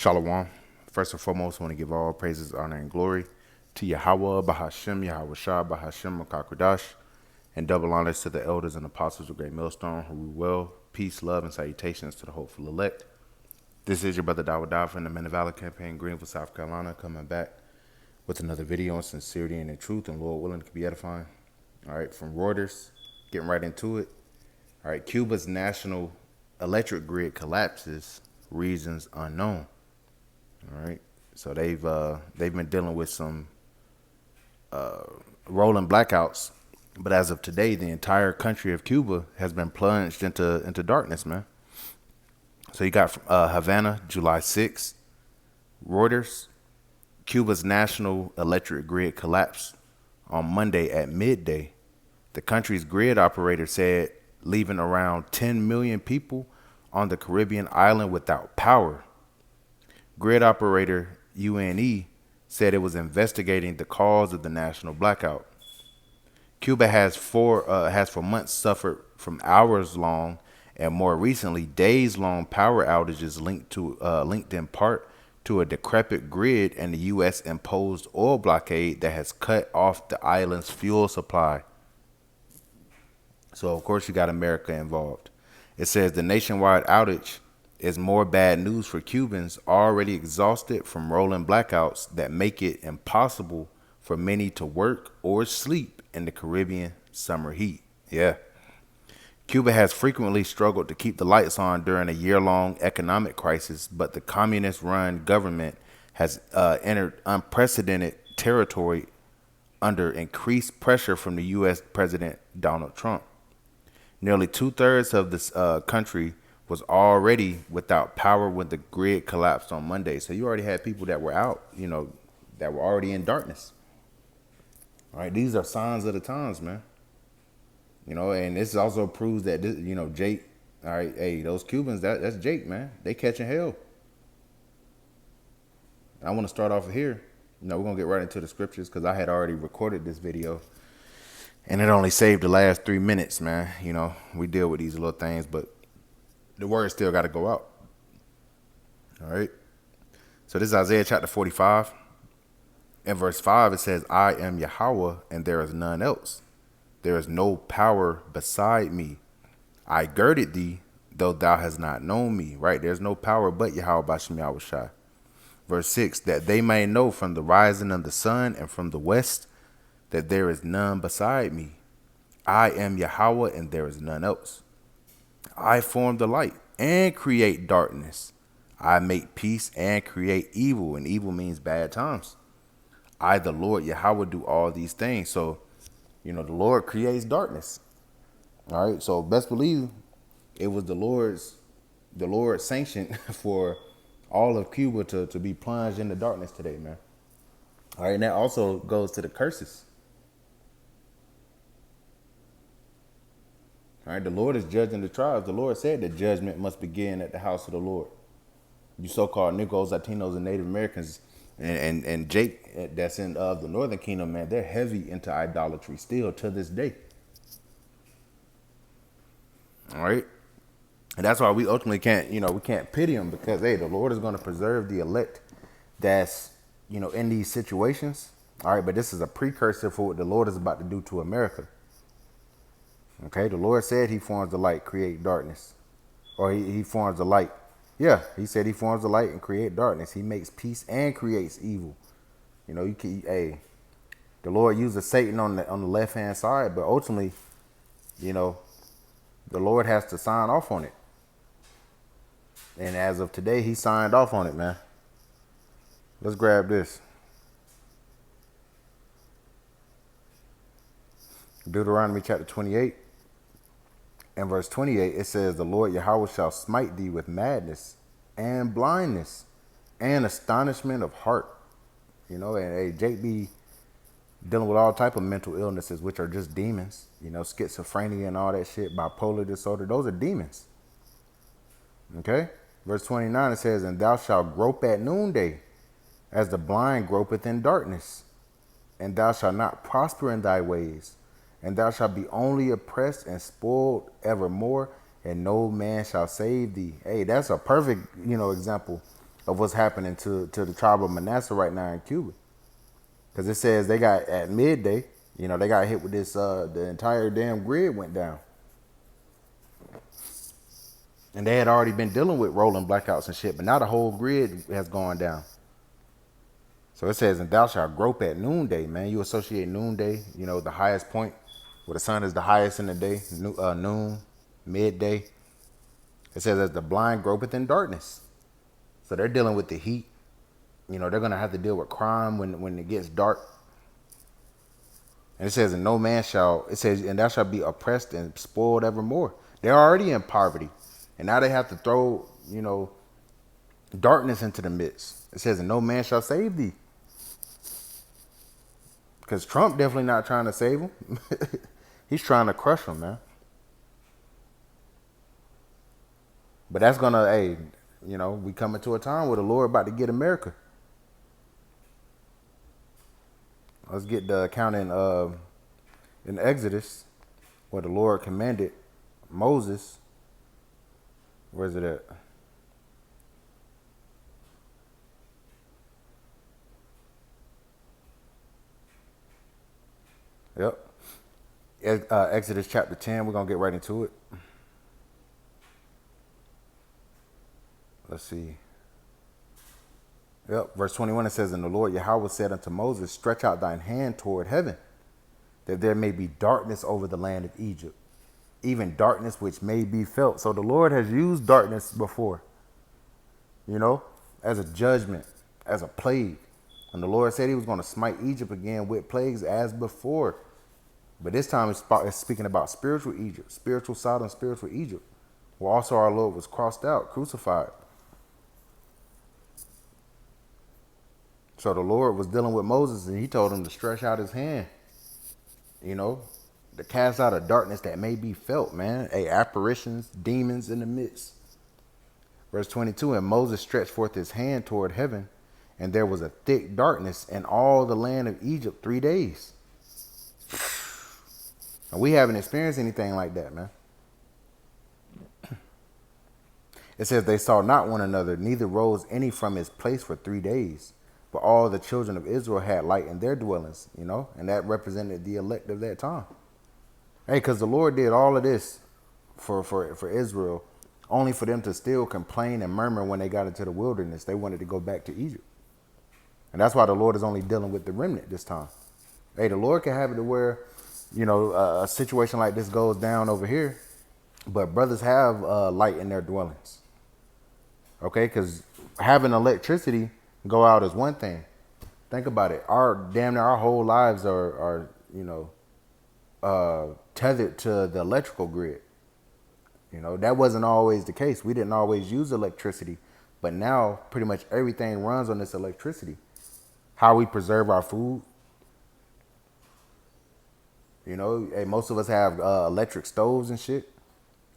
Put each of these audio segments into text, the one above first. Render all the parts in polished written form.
Shalom. First and foremost, I want to give all praises, honor, and glory to Yahweh, Bahashem, Yahweh Shah, Bahashem, Makakudash, and double honors to the elders and apostles of Great Millstone, who rule well. Peace, love, and salutations to the hopeful elect. This is your brother Dawah from the Men of Valor campaign, Greenville, South Carolina, coming back with another video on sincerity and in truth, and Lord willing, it can be edifying. All right, from Reuters, getting right into it. All right, Cuba's national electric grid collapses, reasons unknown. All right, so they've been dealing with some rolling blackouts, but as of today, the entire country of Cuba has been plunged into darkness, man. So you got Havana, July 6th. Reuters, Cuba's national electric grid collapsed on Monday at midday. The country's grid operator said, leaving around 10 million people on the Caribbean island without power. Grid operator UNE said it was investigating the cause of the national blackout. Cuba has for months suffered from hours-long and more recently days-long power outages linked in part to a decrepit grid and the U.S. imposed oil blockade that has cut off the island's fuel supply. So, of course, you got America involved. It says the nationwide outage is more bad news for Cubans already exhausted from rolling blackouts that make it impossible for many to work or sleep in the Caribbean summer heat. Yeah. Cuba has frequently struggled to keep the lights on during a year-long economic crisis, but the communist-run government has entered unprecedented territory under increased pressure from the U.S. President Donald Trump. Nearly two-thirds of this country was already without power when the grid collapsed on Monday. So you already had people that were out, that were already in darkness. All right, these are signs of the times, man. And this also proves that, Jake, all right, hey, those Cubans, that's Jake, man. They catching hell. I want to start off here. We're going to get right into the scriptures because I had already recorded this video. And it only saved the last 3 minutes, man. We deal with these little things, but the word still got to go out. All right. So this is Isaiah chapter 45. In verse 5, it says, I am Yahweh, and there is none else. There is no power beside me. I girded thee, though thou hast not known me. Right? There's no power but Yahweh Bashem Yahweh Shai. Verse 6, that they may know from the rising of the sun and from the west that there is none beside me. I am Yahweh, and there is none else. I form the light and create darkness. I make peace and create evil, and evil means bad times. I, the Lord Yahweh, do all these things. So, the Lord creates darkness. All right. So best believe it was the Lord's sanction for all of Cuba to be plunged into darkness today, man. All right. And that also goes to the curses. All right. The Lord is judging the tribes. The Lord said that judgment must begin at the house of the Lord. You so-called Negroes, Latinos, and Native Americans and Jake that's in the Northern Kingdom, man, they're heavy into idolatry still to this day. All right. And that's why we ultimately can't, we can't pity them because, hey, the Lord is going to preserve the elect that's, in these situations. All right. But this is a precursor for what the Lord is about to do to America. Okay. The Lord said he forms the light, create darkness, or he forms the light. Yeah, he said he forms the light and create darkness. He makes peace and creates evil. The Lord uses Satan on the left hand side, but ultimately, the Lord has to sign off on it. And as of today, he signed off on it, man. Let's grab this. Deuteronomy chapter 28. In verse 28, it says, the Lord Yahweh shall smite thee with madness and blindness and astonishment of heart. And hey, Jake be dealing with all type of mental illnesses, which are just demons, schizophrenia and all that shit, bipolar disorder. Those are demons. Okay. Verse 29, it says, and thou shalt grope at noonday as the blind gropeth in darkness, and thou shalt not prosper in thy ways. And thou shalt be only oppressed and spoiled evermore, and no man shall save thee. Hey, that's a perfect, example of what's happening to the tribe of Manasseh right now in Cuba. Because it says they got at midday, they got hit with this, the entire damn grid went down. And they had already been dealing with rolling blackouts and shit, but now the whole grid has gone down. So it says, and thou shalt grope at noonday, man. You associate noonday, the highest point where the sun is the highest in the day, noon, midday. It says, as the blind gropeth in darkness. So they're dealing with the heat. They're going to have to deal with crime when it gets dark. And it says, and and thou shalt be oppressed and spoiled evermore. They're already in poverty. And now they have to throw, darkness into the midst. It says, and no man shall save thee. Because Trump definitely not trying to save him. He's trying to crush him, man. But that's going to, we coming to a time where the Lord about to get America. Let's get the account in Exodus where the Lord commanded Moses. Where's it at? Yep. Exodus chapter 10. We're going to get right into it. Let's see. Yep. Verse 21, it says, and the Lord Yahweh said unto Moses, stretch out thine hand toward heaven, that there may be darkness over the land of Egypt, even darkness which may be felt. So the Lord has used darkness before, as a judgment, as a plague. And the Lord said he was going to smite Egypt again with plagues as before. But this time it's speaking about spiritual Egypt, spiritual Sodom, spiritual Egypt, where also our Lord was crossed out, crucified. So the Lord was dealing with Moses and he told him to stretch out his hand, to cast out a darkness that may be felt, man. Apparitions, demons in the midst. Verse 22, and Moses stretched forth his hand toward heaven, and there was a thick darkness in all the land of Egypt 3 days. And we haven't experienced anything like that, man. It says they saw not one another, neither rose any from his place for 3 days. But all the children of Israel had light in their dwellings, and that represented the elect of that time. Hey, because the Lord did all of this for Israel, only for them to still complain and murmur when they got into the wilderness. They wanted to go back to Egypt. And that's why the Lord is only dealing with the remnant this time. Hey, the Lord can have it to where, a situation like this goes down over here, but brothers have light in their dwellings. Okay, because having electricity go out is one thing. Think about it. Our whole lives are tethered to the electrical grid. That wasn't always the case. We didn't always use electricity, but now pretty much everything runs on this electricity. How we preserve our food. Most of us have electric stoves and shit.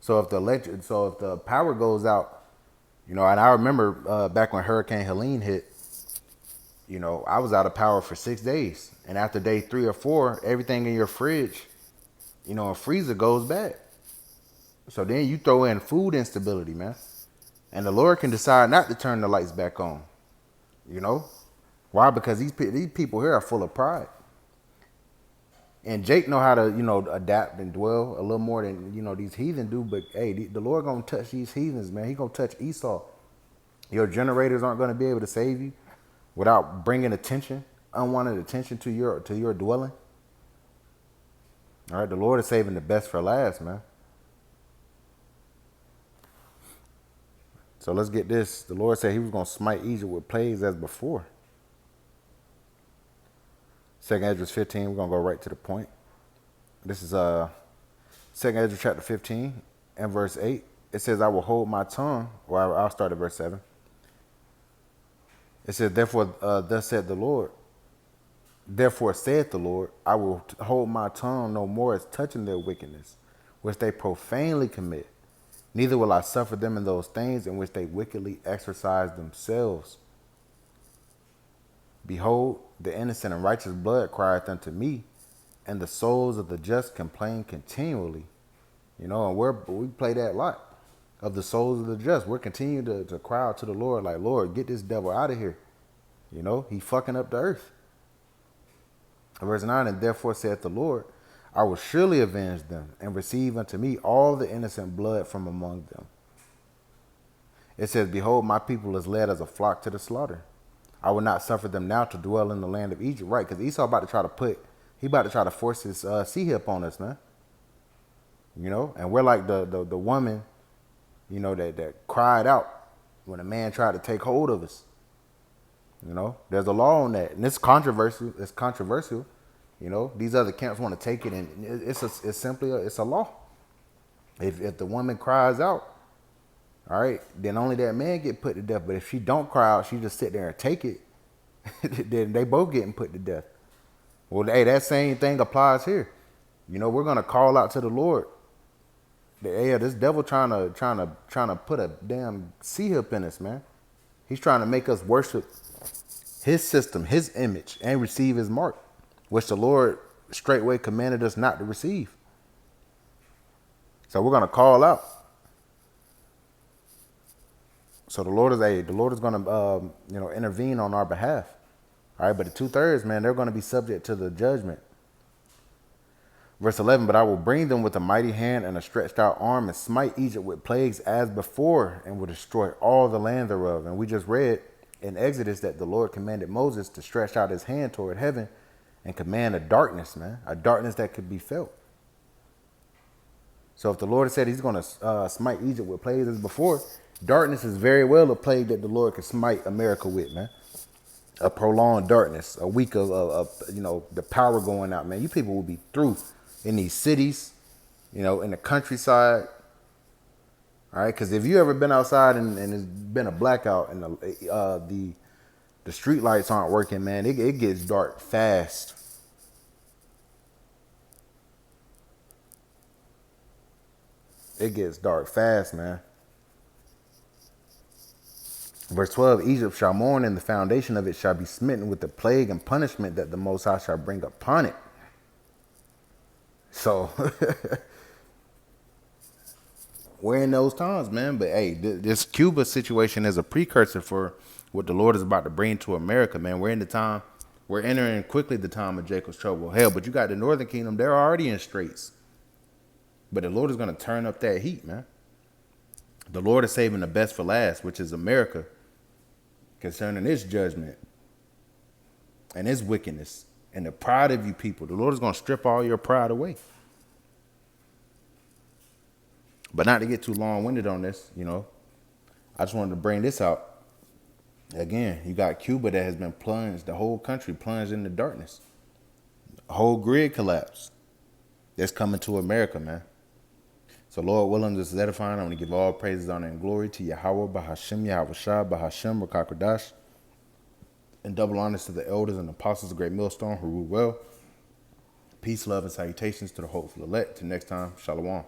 So if the power goes out, and I remember back when Hurricane Helene hit, I was out of power for 6 days. And after day 3 or 4, everything in your fridge, and freezer goes bad. So then you throw in food instability, man. And the Lord can decide not to turn the lights back on. Why? Because these people here are full of pride. And Jake know how to, adapt and dwell a little more than, these heathen do. But, hey, the Lord going to touch these heathens, man. He going to touch Esau. Your generators aren't going to be able to save you without bringing unwanted attention to your dwelling. All right, the Lord is saving the best for last, man. So let's get this. The Lord said he was going to smite Egypt with plagues as before. 2nd Ezra 15, we're going to go right to the point. This is 2nd Ezra chapter 15 and verse 8. It says, I will hold my tongue, or I'll start at verse 7. It says, therefore, thus said the Lord. Therefore saith the Lord, I will hold my tongue no more as touching their wickedness, which they profanely commit. Neither will I suffer them in those things in which they wickedly exercise themselves. Behold, the innocent and righteous blood crieth unto me, and the souls of the just complain continually. And we play that a lot. of the souls of the just. We're continuing to cry out to the Lord, like, Lord, get this devil out of here. You know, he fucking up the earth. Verse 9, and therefore saith the Lord, I will surely avenge them and receive unto me all the innocent blood from among them. It says, behold, my people is led as a flock to the slaughter. I will not suffer them now to dwell in the land of Egypt. Right, because Esau about to try to force his sea hip on us, man. You know, and we're like the woman, you know, that cried out when a man tried to take hold of us. You know, there's a law on that, and it's controversial. It's controversial. You know, these other camps want to take it, and it's simply a law. If the woman cries out, all right, then only that man get put to death. But if she don't cry out, she just sit there and take it, then they both getting put to death. Well, hey, that same thing applies here. You know, we're gonna call out to the Lord. Yeah, this devil trying to put a damn sea hip in us, man. He's trying to make us worship his system, his image, and receive his mark, which the Lord straightway commanded us not to receive. So we're gonna call out. So the Lord is gonna intervene on our behalf. All right, but the 2/3, man, they're gonna be subject to the judgment. Verse 11, but I will bring them with a mighty hand and a stretched out arm and smite Egypt with plagues as before and will destroy all the land thereof. And we just read in Exodus that the Lord commanded Moses to stretch out his hand toward heaven and command a darkness, man, a darkness that could be felt. So if the Lord said he's going to smite Egypt with plagues as before, darkness is very well a plague that the Lord could smite America with, man. A prolonged darkness, a week of the power going out, man. You people will be through in these cities, you know, in the countryside. All right, because if you ever been outside and it's been a blackout and the street lights aren't working, man, it gets dark fast. It gets dark fast, man. Verse 12, Egypt shall mourn, and the foundation of it shall be smitten with the plague and punishment that the Most High shall bring upon it. So, we're in those times, man. But, hey, this Cuba situation is a precursor for what the Lord is about to bring to America, man. We're entering quickly the time of Jacob's trouble. Hell, but you got the Northern Kingdom. They're already in straits. But the Lord is going to turn up that heat, man. The Lord is saving the best for last, which is America, concerning its judgment and its wickedness and the pride of you people. The Lord is going to strip all your pride away. But not to get too long-winded on this, you know, I just wanted to bring this out. Again, you got Cuba that has been plunged, the whole country plunged into darkness. The whole grid collapse. That's coming to America, man. So, Lord willing, this is edifying. I'm going to give all praises, honor, and glory to Yahweh, Bahashim, Yahweh Shah, Bahashim, Rakakodash, and double honors to the elders and apostles of Great Millstone who rule well. Peace, love, and salutations to the hopeful elect. Till next time, Shalom.